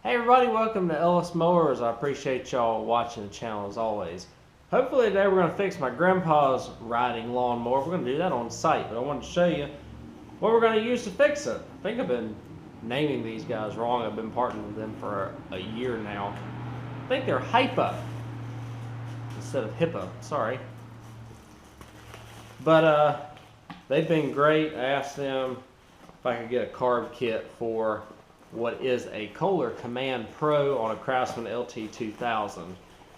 Hey everybody, welcome to Ellis Mowers. I appreciate y'all watching the channel as always. Hopefully today we're going to fix my grandpa's riding lawnmower. We're going to do that on site, but I wanted to show you what we're going to use to fix it. I think I've been naming these guys wrong. I've been partnering with them for a year now. I think they're Hipa instead of Hipa, sorry. But they've been great. I asked them if I could get a carb kit for what is a Kohler Command Pro on a Craftsman LT2000.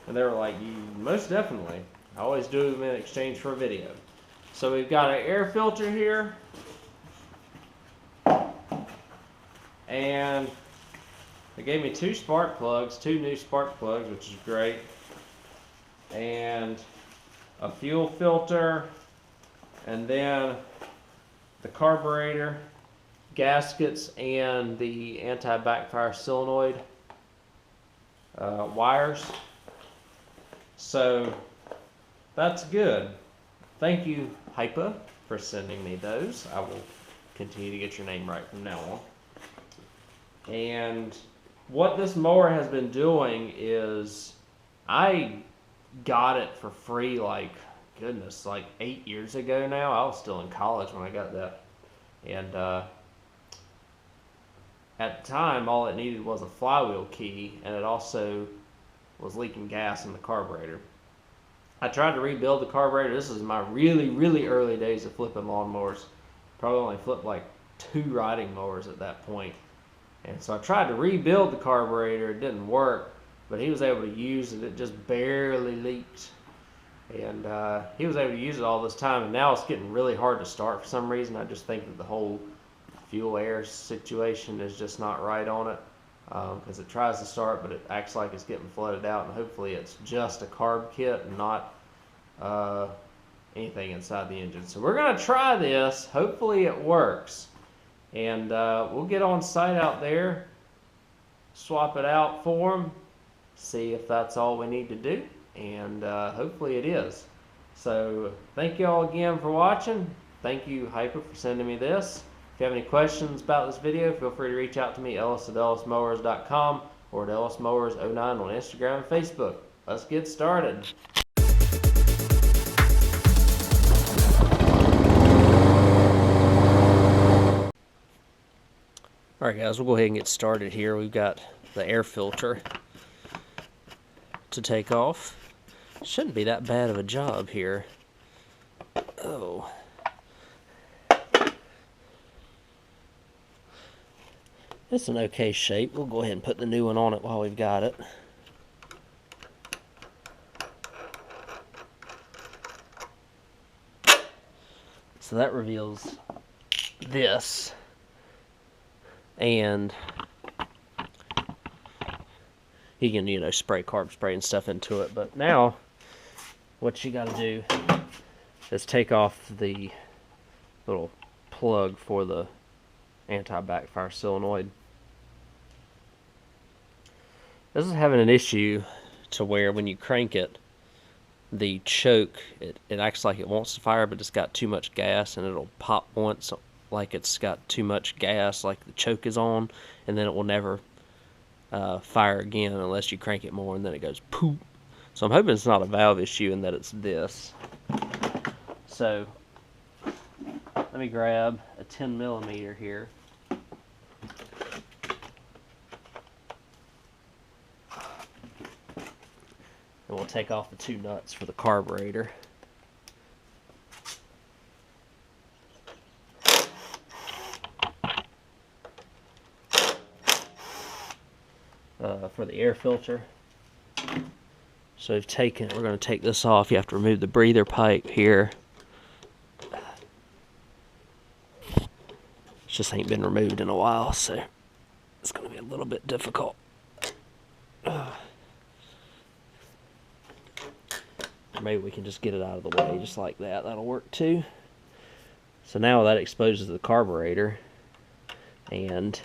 And they were like, most definitely. I always do them in exchange for a video. So we've got an air filter here. And they gave me two new spark plugs, which is great. And a fuel filter. And then the carburetor, gaskets, and the anti-backfire solenoid wires. So that's good. Thank you, Hipa, for sending me those. I will continue to get your name right from now on. And what this mower has been doing is, I got it for free like 8 years ago now. I was still in college when I got that. And at the time, all it needed was a flywheel key, and it also was leaking gas in the carburetor. I tried to rebuild the carburetor. This is my really early days of flipping lawnmowers. Probably only flipped like 2 riding mowers at that point. And so I tried to rebuild the carburetor. It didn't work, but he was able to use it. It just barely leaked. And he was able to use it all this time, and now it's getting really hard to start for some reason. I just think that the whole fuel air situation is just not right on it, because it tries to start but it acts like it's getting flooded out, and hopefully it's just a carb kit and not anything inside the engine. So we're going to try this. Hopefully it works, and we'll get on site out there, swap it out for them, see if that's all we need to do, and hopefully it is. So thank you all again for watching. Thank you, Hipa, for sending me this. If you have any questions about this video, feel free to reach out to me, Ellis at ellismowers.com, or at ellismowers09 on Instagram and Facebook. Let's get started. Alright guys, we'll go ahead and get started here. We've got the air filter to take off. Shouldn't be that bad of a job here. Oh. It's an okay shape. We'll go ahead and put the new one on it while we've got it. So that reveals this. And you can, spray carb spray and stuff into it. But now, what you got to do is take off the little plug for the anti-backfire solenoid. This is having an issue to where when you crank it, the choke, it acts like it wants to fire, but it's got too much gas, and it'll pop once like it's got too much gas, like the choke is on, and then it will never fire again unless you crank it more, and then it goes poop. So I'm hoping it's not a valve issue and that it's this. So let me grab a 10mm here. And we'll take off the 2 nuts for the carburetor. For the air filter. So we're going to take this off. You have to remove the breather pipe here. It just ain't been removed in a while, so it's going to be a little bit difficult. Maybe we can just get it out of the way just like that. That'll work too. So now that exposes the carburetor, and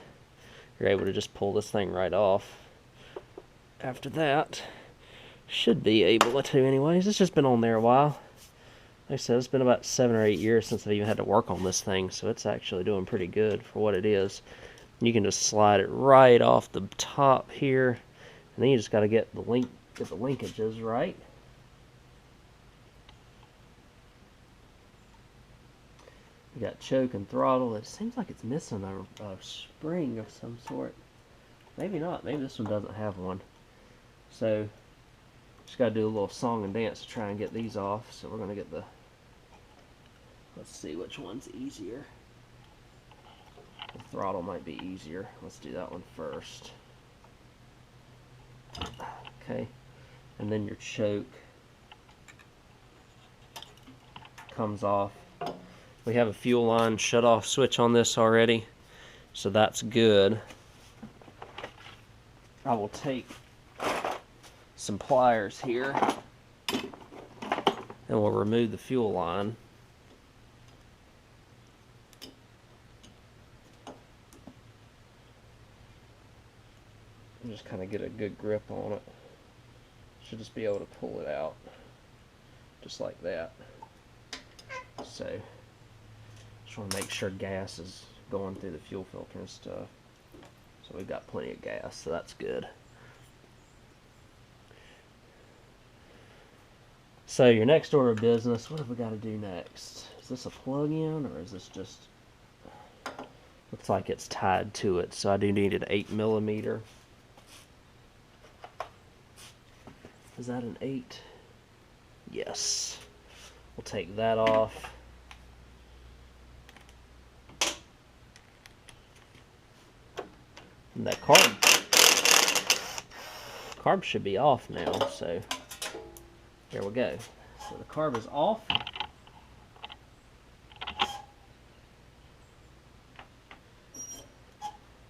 you're able to just pull this thing right off. After that, should be able to anyways. It's just been on there a while. Like I said, it's been about 7 or 8 years since I've even had to work on this thing, so it's actually doing pretty good for what it is. You can just slide it right off the top here, and then you just got to get the linkages right. You got choke and throttle. It seems like it's missing a spring of some sort. Maybe not. Maybe this one doesn't have one. So just got to do a little song and dance to try and get these off. So we're going to get the, let's see which one's easier. The throttle might be easier. Let's do that one first. Okay. And then your choke comes off. We have a fuel line shut off switch on this already, so that's good. I will take some pliers here and we'll remove the fuel line. And just kind of get a good grip on it. Should just be able to pull it out just like that. So just want to make sure gas is going through the fuel filter and stuff. So we've got plenty of gas, so that's good. So your next order of business, what have we got to do next? Is this a plug-in or is this just, looks like it's tied to it, so I do need an 8mm. Is that an 8? Yes. We'll take that off. And that carb should be off now, so there we go. So the carb is off.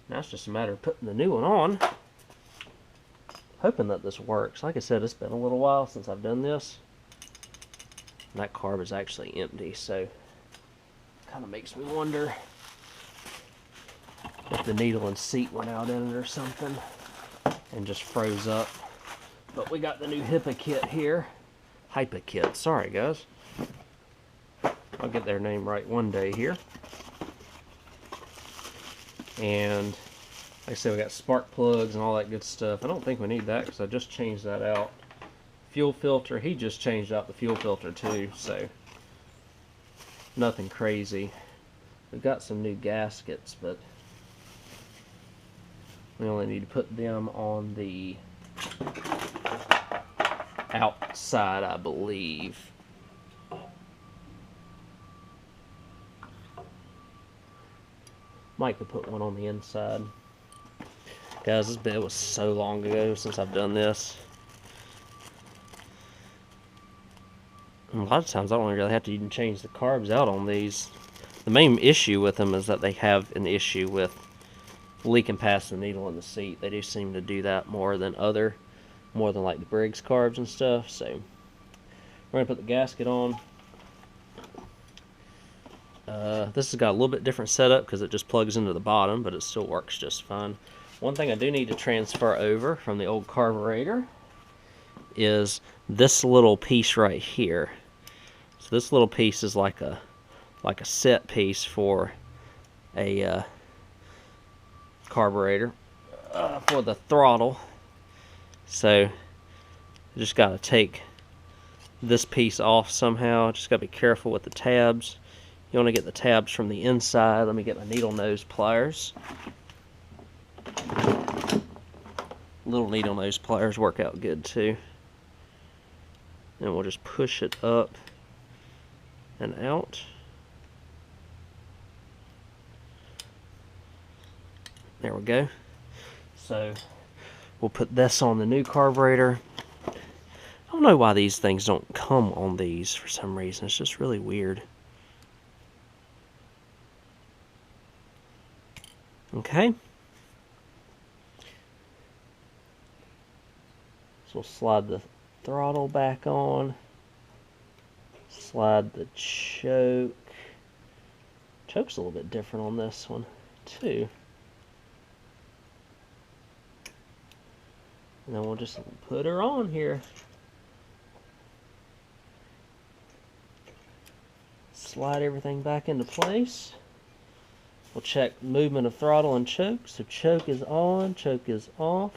Now it's just a matter of putting the new one on. Hoping that this works. Like I said, it's been a little while since I've done this. And that carb is actually empty, so kind of makes me wonder if the needle and seat went out in it or something and just froze up. But we got the new Hipa kit here. Hipa kit, sorry guys. I'll get their name right one day here. And like I said, we got spark plugs and all that good stuff. I don't think we need that because I just changed that out. Fuel filter, he just changed out the fuel filter too, so nothing crazy. We've got some new gaskets, but we only need to put them on the outside, I believe. Might could put one on the inside. Guys, this bit was so long ago since I've done this. And a lot of times I don't really have to even change the carbs out on these. The main issue with them is that they have an issue with leaking past the needle in the seat. They do seem to do that more than like the Briggs carbs and stuff. So we're gonna put the gasket on. This has got a little bit different setup because it just plugs into the bottom, but it still works just fine. One thing I do need to transfer over from the old carburetor is this little piece right here. So this little piece is like a set piece for a carburetor for the throttle. So you just got to take this piece off somehow. Just got to be careful with the tabs. You want to get the tabs from the inside. Let me get my needle nose pliers. Little needle nose pliers work out good too. And we'll just push it up and out. There we go. So we'll put this on the new carburetor. I don't know why these things don't come on these for some reason. It's just really weird. Okay. So we'll slide the throttle back on. Slide the choke. Choke's a little bit different on this one too. And then we'll just put her on here. Slide everything back into place. We'll check movement of throttle and choke. So choke is on, choke is off.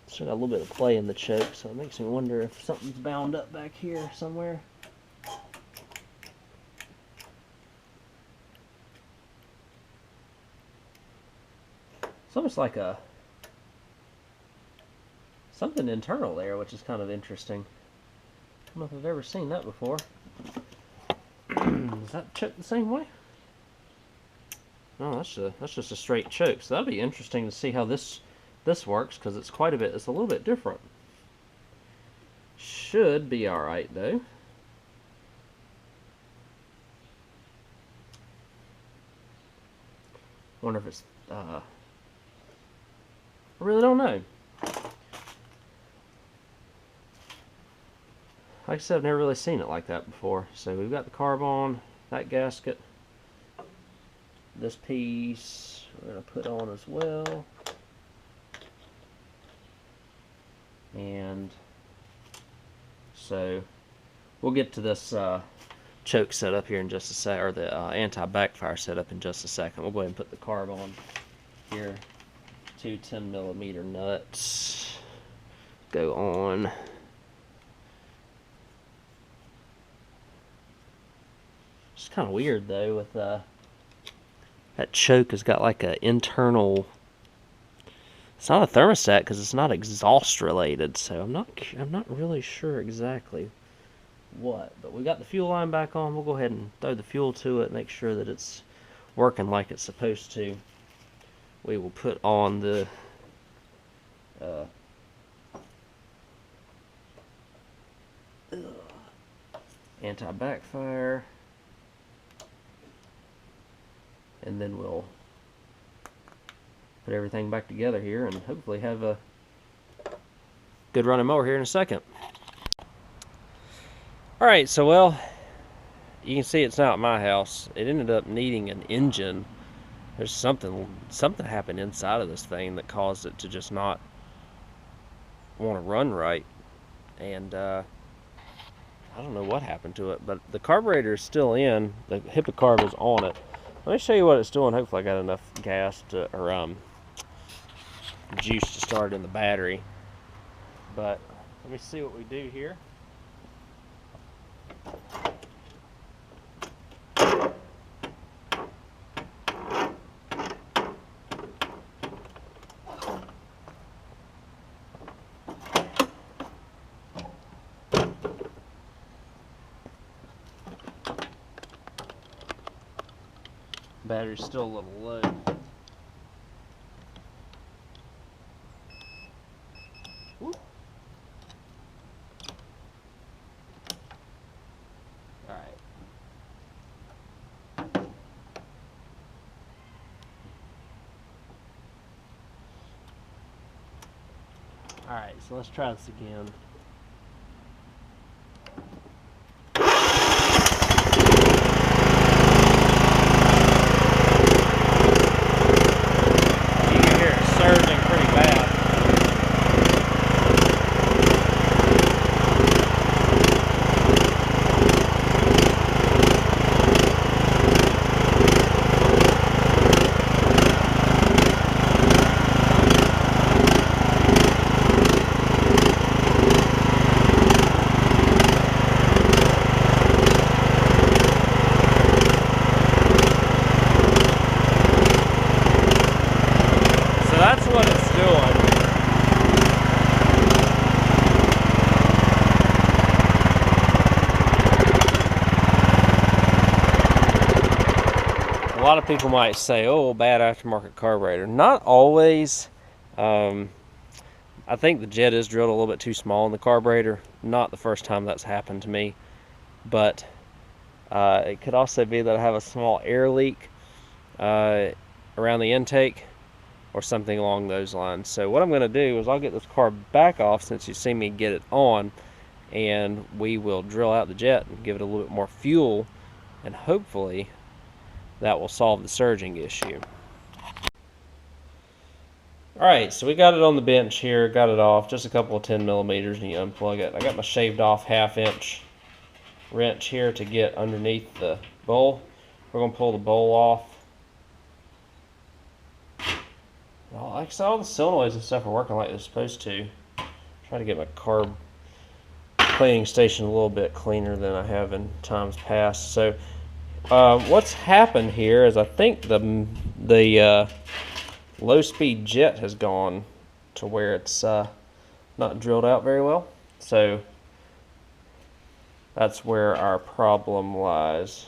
Still got a little bit of play in the choke, so it makes me wonder if something's bound up back here somewhere. It's almost like something internal there, which is kind of interesting. I don't know if I've ever seen that before. Is that choke the same way? No, that's just a straight choke. So that'll be interesting to see how this works, because it's quite a bit. It's a little bit different. Should be all right though. Wonder if it's. I really don't know. Like I said, I've never really seen it like that before. So we've got the carb on, that gasket. This piece we're going to put on as well. And so we'll get to this choke setup here in just a sec, or the anti-backfire setup in just a second. We'll go ahead and put the carb on here. 2 10mm nuts go on. It's kind of weird though with that choke has got like an internal. It's not a thermostat because it's not exhaust related, so I'm not really sure exactly what. But we got the fuel line back on. We'll go ahead and throw the fuel to it, make sure that it's working like it's supposed to. We will put on the anti-backfire, and then we'll put everything back together here and hopefully have a good running mower here in a second. Alright, so well, you can see it's now at my house. It ended up needing an engine. There's something happened inside of this thing that caused it to just not want to run right. And I don't know what happened to it, but the carburetor is still in. The Hipa carb is on it. Let me show you what it's doing. Hopefully I got enough gas to, or juice to start in the battery. But let me see what we do here. Battery's still a little low. Whoop. All right. All right, so let's try this again. That's what it's doing. A lot of people might say, oh, bad aftermarket carburetor. Not always. I think the jet is drilled a little bit too small in the carburetor. Not the first time that's happened to me. But it could also be that I have a small air leak around the intake, or something along those lines. So what I'm going to do is I'll get this carb back off, since you see me get it on, and we will drill out the jet and give it a little bit more fuel, and hopefully that will solve the surging issue. Alright, so we got it on the bench here, got it off, just a couple of 10 millimeters, and you unplug it. I got my shaved off 1/2 inch wrench here to get underneath the bowl. We're going to pull the bowl off. Well, like I said, all the solenoids and stuff are working like they're supposed to. Try to get my carb cleaning station a little bit cleaner than I have in times past. So what's happened here is I think the low speed jet has gone to where it's not drilled out very well. So that's where our problem lies,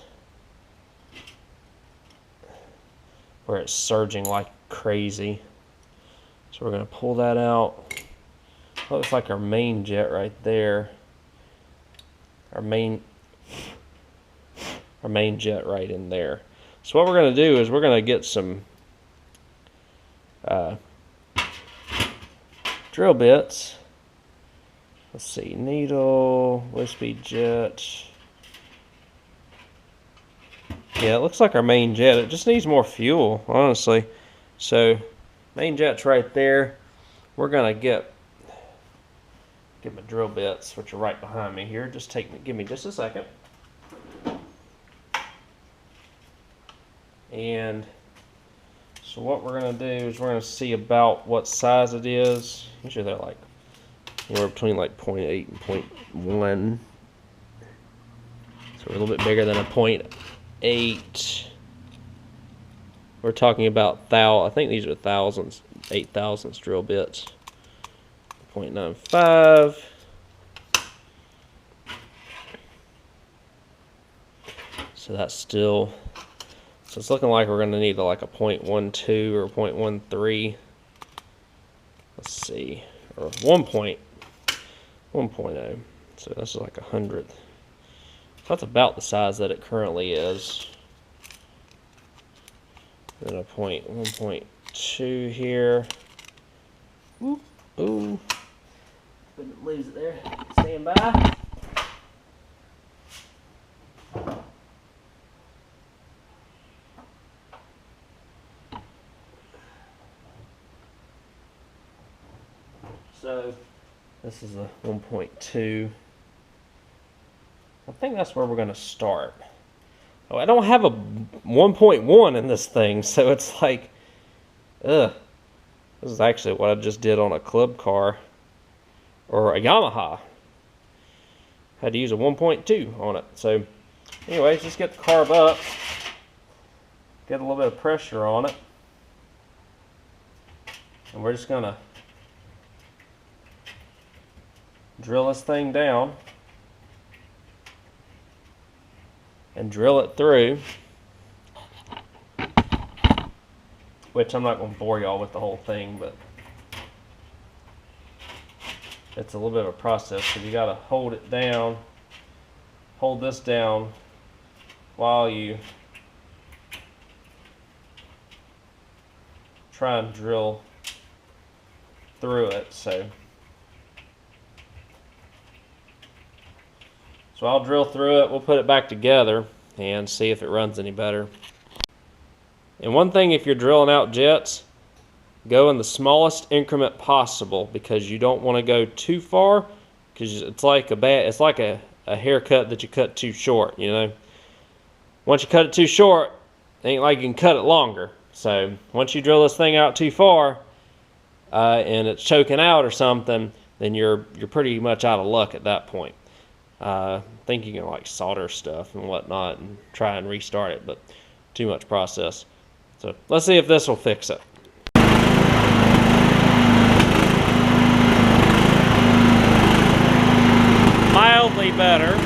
where it's surging like crazy. So we're going to pull that out. Looks like our main jet right there. Our main jet right in there. So what we're going to do is we're going to get some drill bits. Let's see, needle, low speed jet. Yeah, it looks like our main jet. It just needs more fuel, honestly. So main jet's right there. We're gonna get my drill bits, which are right behind me here. Just give me just a second. And so what we're gonna do is we're gonna see about what size it is. Usually they're like anywhere between like 0.8 and 0.1. So we're a little bit bigger than a 0.8. We're talking about I think these are thousands, 8,000ths drill bits. 0.95. So that's still, so it's looking like we're going to need like a 0.12 or 0.13. Let's see, or 1.0. So this is like 100th. So that's about the size that it currently is. Then a 1.2 here. Ooh, ooh. Couldn't lose it there. Stand by. So this is a 1.2. I think that's where we're going to start. Oh, I don't have a 1.1 in this thing, so it's like, ugh. This is actually what I just did on a club car or a Yamaha. Had to use a 1.2 on it. So anyways, just get the carb up, get a little bit of pressure on it, and we're just going to drill this thing down and drill it through, which I'm not going to bore y'all with the whole thing, but it's a little bit of a process because you got to hold it down, hold this down while you try and drill through it. So I'll drill through it, we'll put it back together and see if it runs any better. And one thing, if you're drilling out jets, go in the smallest increment possible because you don't want to go too far, because it's like a haircut that you cut too short, you know. Once you cut it too short, it ain't like you can cut it longer. So once you drill this thing out too far and it's choking out or something, then you're pretty much out of luck at that point. I think you can like solder stuff and whatnot and try and restart it, but too much process. So let's see if this will fix it. Mildly better.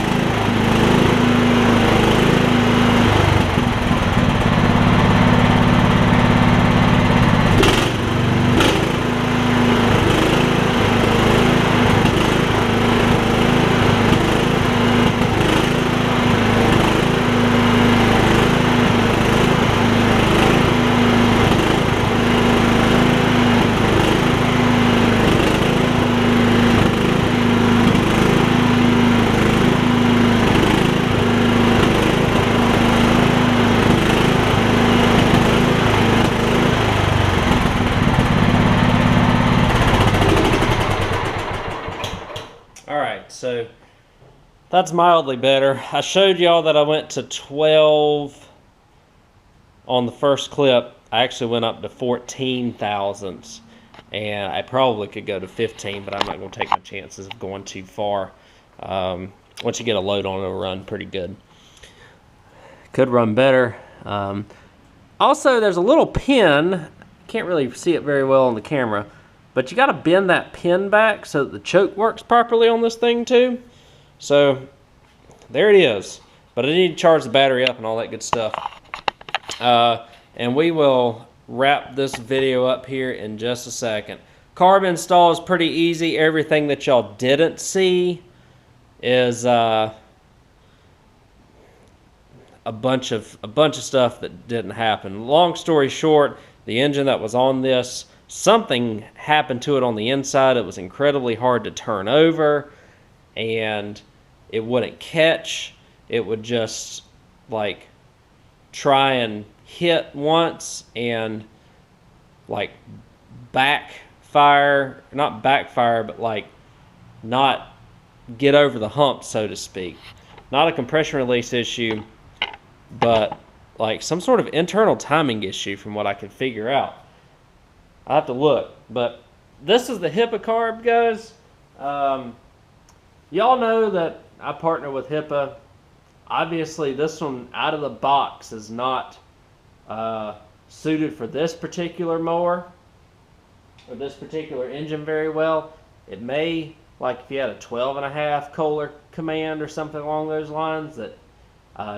so that's mildly better. I showed y'all that I went to 12 on the first clip. I actually went up to 14 thousandths, and I probably could go to 15, but I'm not going to take my chances of going too far. Once you get a load on it, it'll run pretty good. Could run better. Also, there's a little pin. Can't really see it very well on the camera, but you got to bend that pin back so that the choke works properly on this thing too. So there it is. But I need to charge the battery up and all that good stuff. And we will wrap this video up here in just a second. Carb install is pretty easy. Everything that y'all didn't see is a bunch of stuff that didn't happen. Long story short, the engine that was on this, something happened to it on the inside. It was incredibly hard to turn over, and it wouldn't catch. It would just like try and hit once and like backfire, not backfire, but like not get over the hump, so to speak. Not a compression release issue, but like some sort of internal timing issue from what I could figure out. I have to look, but this is the Hipa carb, guys. Y'all know that I partner with Hipa. Obviously, this one out of the box is not suited for this particular mower or this particular engine very well. It may, like if you had a 12.5 Kohler Command or something along those lines that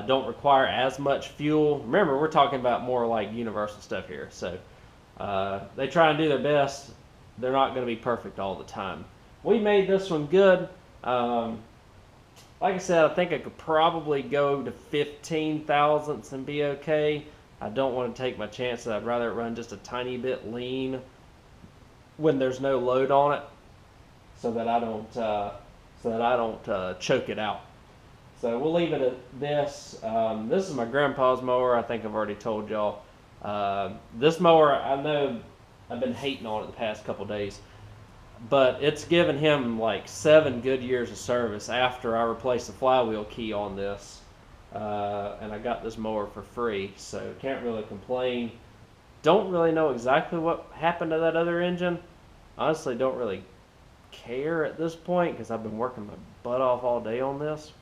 don't require as much fuel. Remember, we're talking about more like universal stuff here. So they try and do their best. They're not going to be perfect all the time. We made this one good. Like I said, I think I could probably go to 15 thousandths and be okay. I don't want to take my chances. I'd rather it run just a tiny bit lean when there's no load on it, so that I don't choke it out. So we'll leave it at this. This is my grandpa's mower. I think I've already told y'all. This mower, I know I've been hating on it the past couple days, but it's given him like 7 good years of service after I replaced the flywheel key on this. And I got this mower for free, so can't really complain. Don't really know exactly what happened to that other engine. Honestly, don't really care at this point because I've been working my butt off all day on this.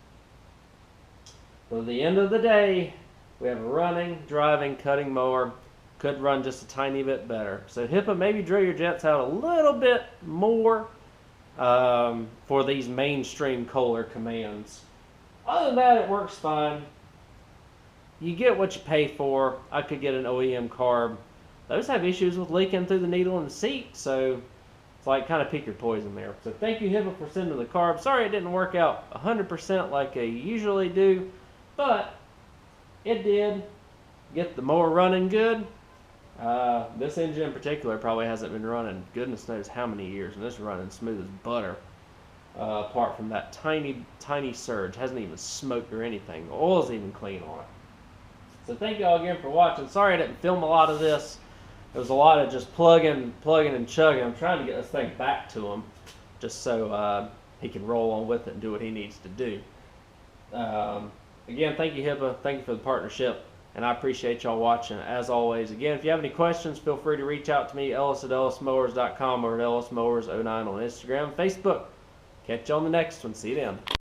But at the end of the day, we have a running, driving, cutting mower. Could run just a tiny bit better. So Hipa, maybe drill your jets out a little bit more for these mainstream Kohler Commands. Other than that, it works fine. You get what you pay for. I could get an OEM carb. Those have issues with leaking through the needle in the seat, so it's like kind of pick your poison there. So thank you, Hipa, for sending the carb. Sorry it didn't work out 100% like they usually do, but it did get the mower running good. This engine in particular probably hasn't been running goodness knows how many years, and this is running smooth as butter. Apart from that tiny surge, hasn't even smoked or anything. The oil's even clean on it. So thank y'all again for watching. Sorry I didn't film a lot of this. It was a lot of just plugging and chugging. I'm trying to get this thing back to him, just so he can roll on with it and do what he needs to do. Again, thank you, Hipa. Thank you for the partnership, and I appreciate y'all watching. As always, again, if you have any questions, feel free to reach out to me, Ellis at ellismowers.com or at ellismowers09 on Instagram and Facebook. Catch you on the next one. See you then.